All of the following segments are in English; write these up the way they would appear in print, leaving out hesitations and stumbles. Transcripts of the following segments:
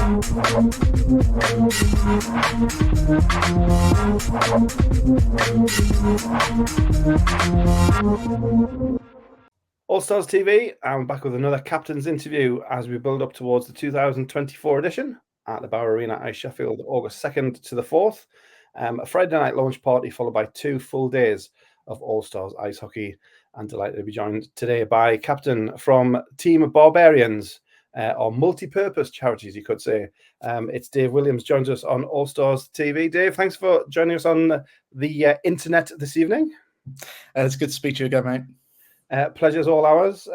All Stars TV, I'm back with another captain's interview as we build up towards the 2024 edition at the Bauer Arena at Sheffield, August 2nd to the 4th. A Friday night launch party followed by 2 full days of All Stars ice hockey. And delighted to be joined today by captain from Team Barbarians, or multi-purpose charities, you could say. It's Dave Williams joins us on All Stars TV. Dave, thanks for joining us on the internet this evening. It's good to speak to you again, mate. Pleasure's all ours.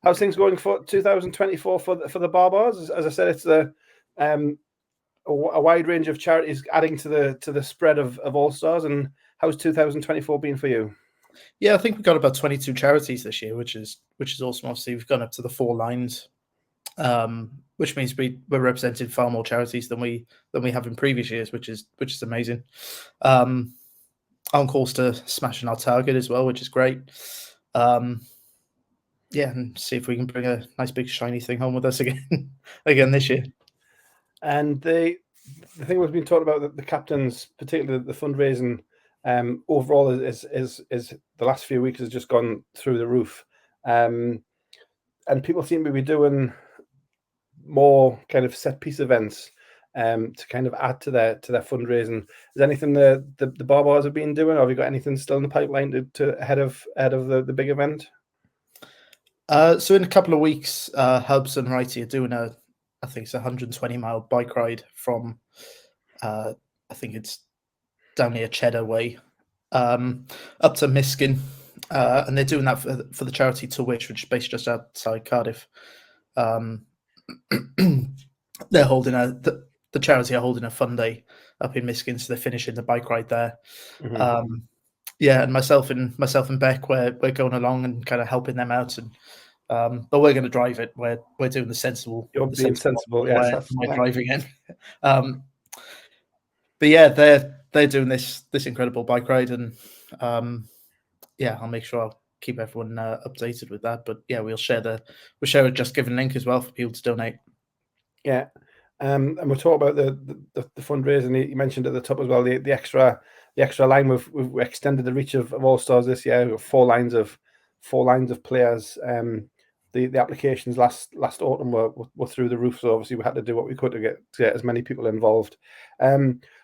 How's things going for 2024 for the Barbars? As I said, it's a wide range of charities adding to the spread of All Stars. And how's 2024 been for you? Yeah, I think we've got about 22 charities this year, which is awesome. Obviously, we've gone up to the 4 lines, which means we're representing far more charities than we have in previous years, which is amazing. On course to smashing our target as well, which is great. And see if we can bring a nice big shiny thing home with us again this year. And the thing we've been talking about, the captains, particularly the fundraising, overall is the last few weeks has just gone through the roof, and people seem to be doing more kind of set piece events to kind of add to their fundraising. Is there anything the Barbars have been doing, or have you got anything still in the pipeline to ahead of the big event? So in a couple of weeks, Hubs and Righty are doing I think it's a 120-mile bike ride from I think it's down near Cheddar Way up to Miskin, and they're doing that for the charity To Wish, which is based just outside Cardiff. They're holding the charity are holding a fun day up in Miskin, so they're finishing the bike ride there. Mm-hmm. And myself and Beck, we're going along and kind of helping them out, and but we're going to drive it. We're doing the sensible. You're being sensible, yes. We're driving it. But yeah, they're doing this incredible bike ride, and I'll make sure I'll keep everyone updated with that. But yeah, we'll share a Just Giving link as well for people to donate. Yeah, and we'll talk about the fundraising. You mentioned at the top as well the extra line. We've extended the reach of All Stars this year. We've got 4 lines of players. The applications last autumn were through the roof, so obviously we had to do what we could to get as many people involved.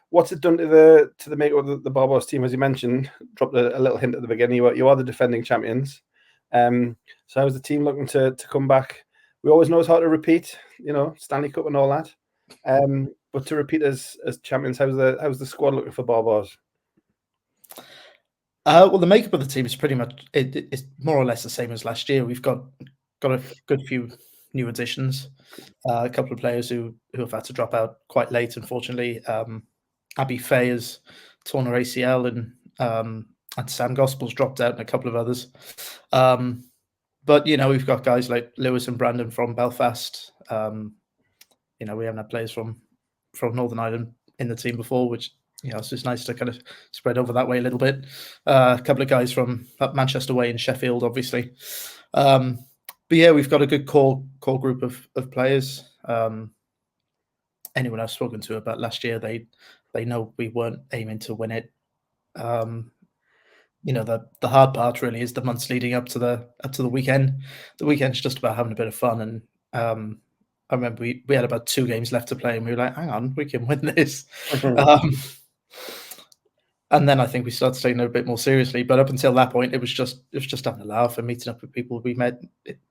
What's it done to the makeup of the Barbars team? As you mentioned, dropped a little hint at the beginning. You are the defending champions. So how's the team looking to come back? We always know it's hard to repeat, Stanley Cup and all that. But to repeat as champions, how's the squad looking for Barbars? Well, the makeup of the team is pretty much it's more or less the same as last year. We've got a good few new additions. A couple of players who have had to drop out quite late, unfortunately. Abby Fay has torn her ACL, and Sam Gospel's dropped out, and a couple of others. But we've got guys like Lewis and Brandon from Belfast. We haven't had players from Northern Ireland in the team before, which it's just nice to kind of spread over that way a little bit. A couple of guys from up Manchester way in Sheffield, obviously. But yeah, we've got a good core group of players. Anyone I've spoken to about last year, they know we weren't aiming to win it. The hard part really is the months leading up to the weekend. The weekend's just about having a bit of fun, and I remember we had about 2 games left to play, and we were like, hang on, we can win this. And then I think we started taking it a bit more seriously. But up until that point, it was just having a laugh and meeting up with people we met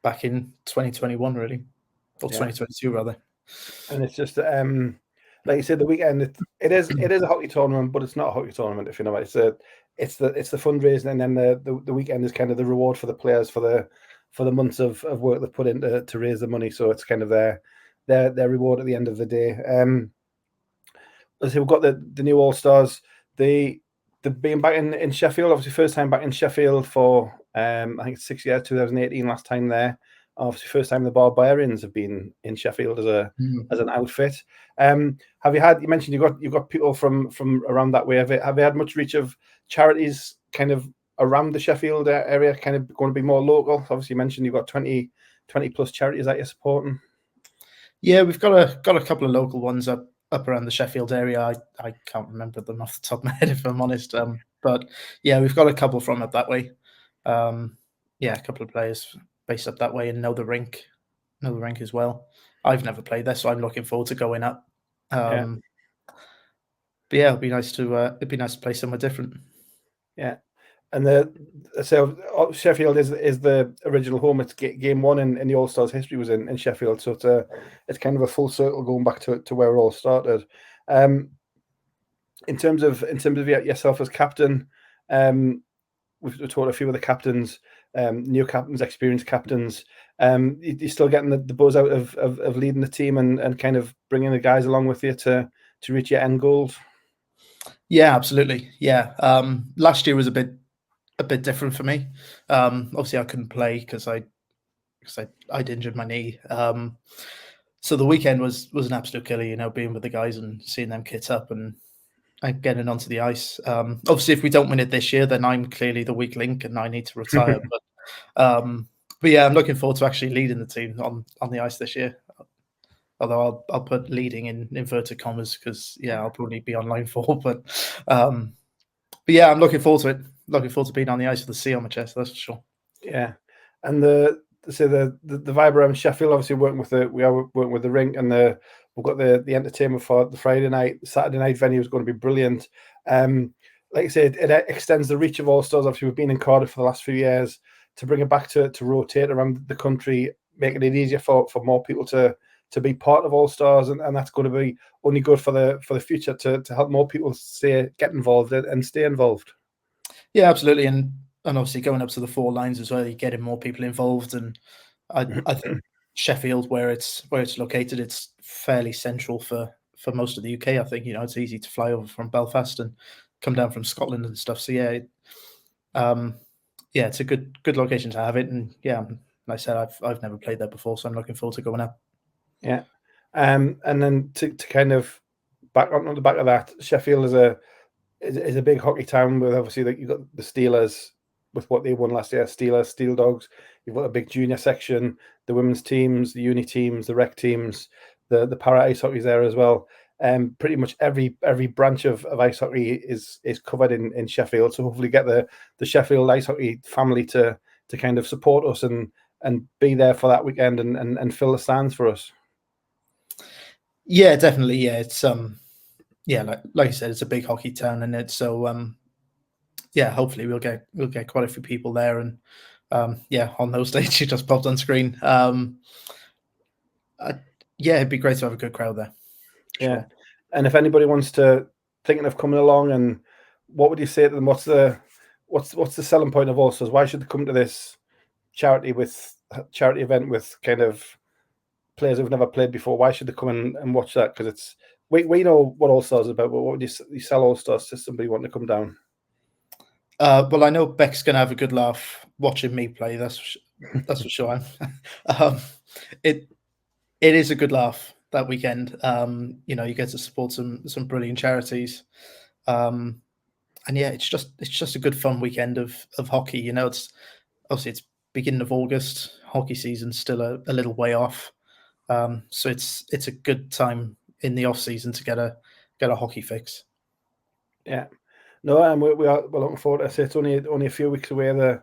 back in 2021, really, or 2022 rather. And it's just like you said, the weekend. It is a hockey tournament, but it's not a hockey tournament. If you know, it's the fundraising, and then the weekend is kind of the reward for the players for the months of work they've put in to raise the money. So it's kind of their reward at the end of the day. As we've got the new All Stars. They've been back in Sheffield, obviously first time back in Sheffield for I think it's 6 years, 2018 last time there. Obviously first time the Barbarians have been in Sheffield as an outfit. You mentioned you've got people from around that way. Have you had much reach of charities kind of around the Sheffield area, kind of going to be more local? Obviously you mentioned you've got 20 plus charities that you're supporting. Yeah, we've got a couple of local ones up around the Sheffield area. I can't remember them off the top of my head, if I'm honest. But yeah, we've got a couple from up that way. Yeah, a couple of players based up that way and know the rink as well. I've never played there, so I'm looking forward to going up. Yeah. But yeah, it'd be nice to play somewhere different. Yeah. And so Sheffield is the original home. It's game one in the All Stars history was in Sheffield, so it's kind of a full circle going back to where it all started. In terms of yourself as captain, we've talked a few of the captains, new captains, experienced captains. You're still getting the buzz out of leading the team and kind of bringing the guys along with you to reach your end goals. Yeah, absolutely. Yeah, last year was a bit different for me. Obviously, I couldn't play because I'd injured my knee. So the weekend was an absolute killer. You know, being with the guys and seeing them kit up and getting onto the ice. Obviously, if we don't win it this year, then I'm clearly the weak link and I need to retire. But yeah, I'm looking forward to actually leading the team on the ice this year. Although I'll put leading in inverted commas because yeah, I'll probably be on line 4. But yeah, I'm looking forward to it. Looking forward to being on the ice with the C on my chest. That's for sure. Yeah, and the Barbarians Sheffield obviously working with we are working with the rink, and we've got the entertainment for the Friday night. The Saturday night venue is going to be brilliant. Like I said, it extends the reach of All Stars. Obviously, we've been in Cardiff for the last few years. To bring it back to rotate around the country, making it easier for more people to be part of All Stars, and that's going to be only good for the future to help more people get involved and stay involved. Yeah, absolutely, and obviously going up to the 4 lines as well, you're getting more people involved, and I think Sheffield, where it's located, it's fairly central for most of the UK. I think it's easy to fly over from Belfast and come down from Scotland and stuff. So yeah, it's a good location to have it, and yeah, like I said, I've never played there before, so I'm looking forward to going up. Yeah, and then to kind of back on the back of that, Sheffield is a big hockey town with obviously you've got the Steelers with what they won last year, Steelers, Steel Dogs. You've got a big junior section, the women's teams, the uni teams, the rec teams, the para ice hockey's there as well. Pretty much every branch of ice hockey is covered in Sheffield. So hopefully get the Sheffield ice hockey family to kind of support us and be there for that weekend and fill the stands for us. Yeah, definitely. Yeah, it's yeah, like you said, it's a big hockey town, and it's so yeah. Hopefully, we'll get quite a few people there, and yeah, on those dates you just popped on screen. Yeah, it'd be great to have a good crowd there. Yeah, sure. And if anybody wants to thinking of coming along, and what would you say to them? What's the selling point of All Stars? Why should they come to this charity event with kind of players who've never played before? Why should they come and watch that? Because it's we know what All Stars is about, but what would you sell All Stars to somebody wanting to come down? Well, I know Beck's going to have a good laugh watching me play. That's for sure. It is a good laugh that weekend. You get to support some brilliant charities, and yeah, it's just a good fun weekend of hockey. It's obviously it's beginning of August. Hockey season's still a little way off, so it's a good time in the off season to get a hockey fix. Yeah. No, and we're looking forward. I say it's only a few weeks away. The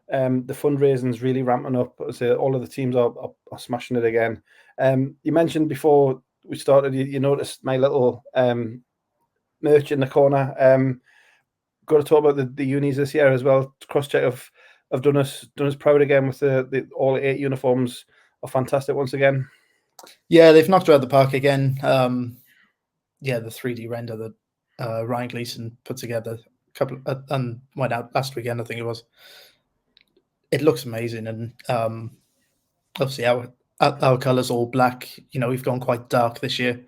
fundraising's really ramping up. I say all of the teams are smashing it again. You mentioned before we started, you noticed my little merch in the corner. Got to talk about the unis this year as well. Crosscheck have done us proud again with the all 8 uniforms are fantastic once again. Yeah, they've knocked her out of the park again. Yeah, the 3D render that Ryan Gleason put together a couple and went out last weekend, I think it was. It looks amazing, and obviously our colours all black. We've gone quite dark this year.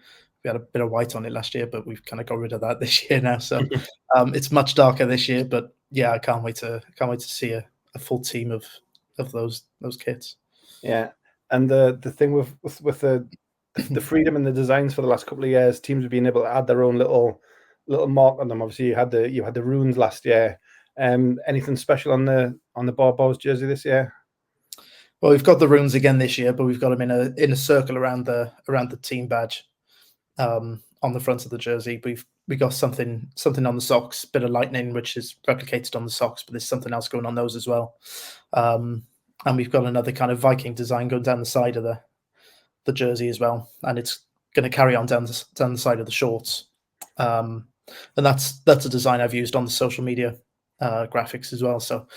We had a bit of white on it last year, but we've kind of got rid of that this year now. So it's much darker this year. But yeah, I can't wait to see a full team of those kits. Yeah, and the thing with the freedom and the designs for the last couple of years, teams have been able to add their own little mark on them. Obviously, you had the runes last year. Anything special on the Barbos jersey this year? Well, we've got the runes again this year, but we've got them in a circle around the team badge on the front of the jersey. We got something on the socks, bit of lightning, which is replicated on the socks, but there's something else going on those as well. And we've got another kind of Viking design going down the side of the jersey as well, and it's going to carry on down the side of the shorts. And that's a design I've used on the social media graphics as well. So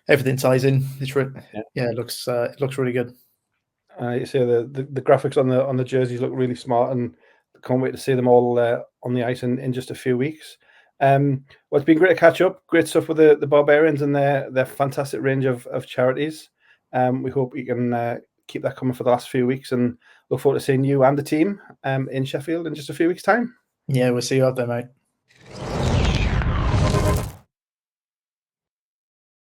everything ties in. It looks really good. You see the graphics on the jerseys look really smart, and can't wait to see them all on the ice in just a few weeks. Well, it's been great to catch up. Great stuff with the Barbarians and their fantastic range of charities. We hope you can keep that coming for the last few weeks, and look forward to seeing you and the team in Sheffield in just a few weeks' time. Yeah, we'll see you out there, mate.